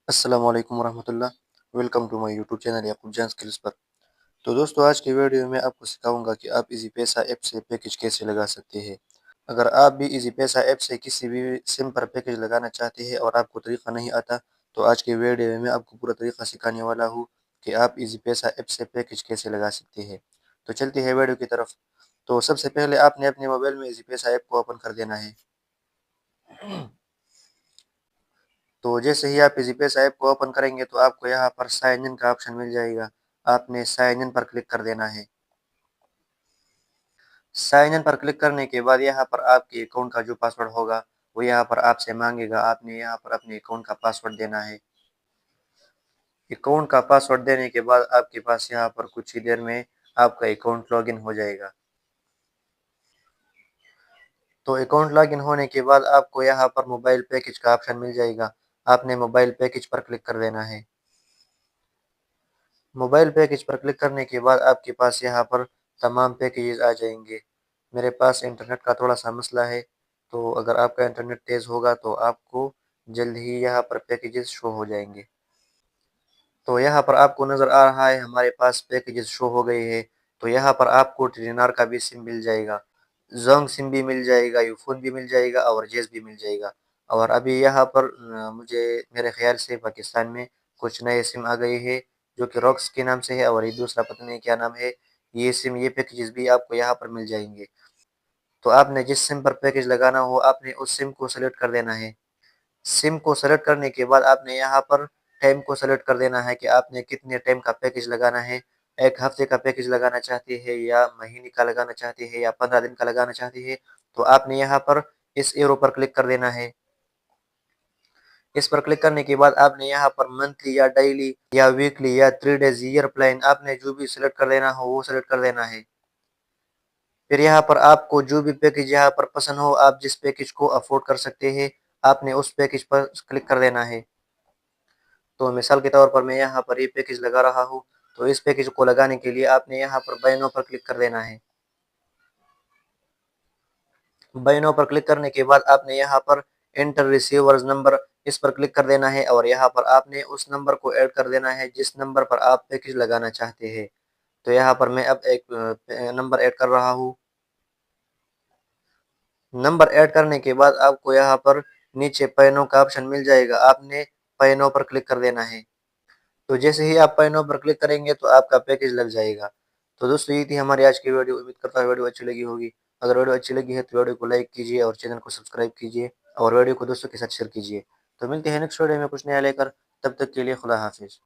السلام علیکم ورحمۃ اللہ۔ Welcome to my YouTube channel Yaqub Jan skills پر۔ تو دوستو، آج کی ویڈیو میں آپ کو سکھاؤں گا کہ آپ ایزی پیسہ ایپ سے پیکج کیسے لگا سکتے ہیں۔ اگر آپ بھی ایزی پیسہ ایپ سے کسی بھی سم پر پیکج لگانا چاہتے ہیں اور آپ کو طریقہ نہیں آتا، تو آج کی ویڈیو میں آپ کو پورا طریقہ سکھانے والا ہوں کہ آپ ایزی پیسہ ایپ سے پیکج کیسے لگا سکتے ہیں۔ تو چلتے ہیں ویڈیو کی طرف۔ تو سب سے پہلے آپ نے اپنے موبائل میں ایزی پیسہ ایپ کو اوپن کر دینا ہے۔ تو جیسے ہی آپ ایزی پیسہ ایپ کو اوپن کریں گے تو آپ کو یہاں پر سائن ان کا آپشن مل جائے گا۔ آپ نے سائن ان پر کلک کر دینا ہے۔ سائن ان پر کلک کرنے کے بعد یہاں پر آپ کے اکاؤنٹ کا جو پاسورڈ ہوگا وہ یہاں پر آپ سے مانگے گا۔ آپ نے یہاں پر اپنے اکاؤنٹ کا پاسورڈ دینا ہے۔ اکاؤنٹ کا پاسورڈ دینے کے بعد آپ کے پاس یہاں پر کچھ ہی دیر میں آپ کا اکاؤنٹ لاگ ان ہو جائے گا۔ تو اکاؤنٹ لاگ ان ہونے کے بعد آپ کو یہاں پر موبائل پیکج کا آپشن مل جائے گا۔ آپ نے موبائل پیکج پر کلک کر دینا ہے۔ موبائل پیکج پر کلک کرنے کے بعد آپ کے پاس یہاں پر تمام پیکیجز آ جائیں گے۔ میرے پاس انٹرنیٹ کا تھوڑا سا مسئلہ ہے، تو اگر آپ کا انٹرنیٹ تیز ہوگا تو آپ کو جلد ہی یہاں پر پیکیجز شو ہو جائیں گے۔ تو یہاں پر آپ کو نظر آ رہا ہے ہمارے پاس پیکیجز شو ہو گئے ہیں۔ تو یہاں پر آپ کو ٹیلی نار کا بھی سم مل جائے گا، زونگ سم بھی مل جائے گا، یوفون بھی مل جائے گا اور جیز بھی مل جائے گا۔ اور ابھی یہاں پر مجھے میرے خیال سے پاکستان میں کچھ نئے سم آ گئے ہیں جو کہ روکس کے نام سے ہے، اور یہ دوسرا پتہ نہیں کیا نام ہے۔ یہ سم، یہ پیکیجز بھی آپ کو یہاں پر مل جائیں گے۔ تو آپ نے جس سم پر پیکیج لگانا ہو آپ نے اس سم کو سلیکٹ کر دینا ہے۔ سم کو سلیکٹ کرنے کے بعد آپ نے یہاں پر ٹائم کو سلیکٹ کر دینا ہے کہ آپ نے کتنے ٹائم کا پیکیج لگانا ہے۔ ایک ہفتے کا پیکیج لگانا چاہتے ہیں یا مہینے کا لگانا چاہتے ہیں یا 15 دن کا لگانا چاہتے ہیں، تو آپ نے یہاں پر اس ایرو پر کلک کر دینا ہے۔ اس پر کلک کرنے کے بعد آپ نے یہاں پر منتھلی یا ڈیلی یا ویکلی یا 3 ڈیز ایئر پلان آپ نے جو بھی سلیکٹ کر دینا ہو وہ سلیکٹ کر دینا ہے۔ پھر یہاں پر آپ کو جو بھی پیکیج یہاں پر پسند ہو، آپ جس پیکیج کو افورڈ کر سکتے ہیں، آپ نے اس پیکیج پر کلک کر دینا ہے۔ تو مثال کے طور پر میں یہاں پر یہ پیکیج لگا رہا ہوں، تو اس پیکیج کو لگانے کے لیے آپ نے یہاں پر بائی نو پر کلک کر دینا ہے۔ بائی نو پر کلک کرنے کے بعد آپ نے یہاں پر انٹر ریسیورز نمبر اس پر کلک کر دینا ہے، اور یہاں پر آپ نے اس نمبر کو ایڈ کر دینا ہے جس نمبر پر آپ پیکیج لگانا چاہتے ہیں۔ تو یہاں پر میں اب ایک نمبر ایڈ کر رہا ہوں۔ نمبر ایڈ کرنے کے بعد آپ کو یہاں پر نیچے پینو کا آپشن مل جائے گا، آپ نے پینو پر کلک کر دینا ہے۔ تو جیسے ہی آپ پینو پر کلک کریں گے تو آپ کا پیکیج لگ جائے گا۔ تو دوستو، یہ تھی ہماری آج کی ویڈیو۔ امید کرتا ہوں ویڈیو اچھی لگی ہوگی۔ اگر ویڈیو اچھی لگی ہے تو ویڈیو کو لائک کیجیے اور چینل کو سبسکرائب کیجیے، اور ویڈیو کو دوستوں کے ساتھ شیئر کیجیے۔ تو ملتے ہیں نیکسٹ ویڈیو میں کچھ نیا لے کر، تب تک کے لیے خدا حافظ۔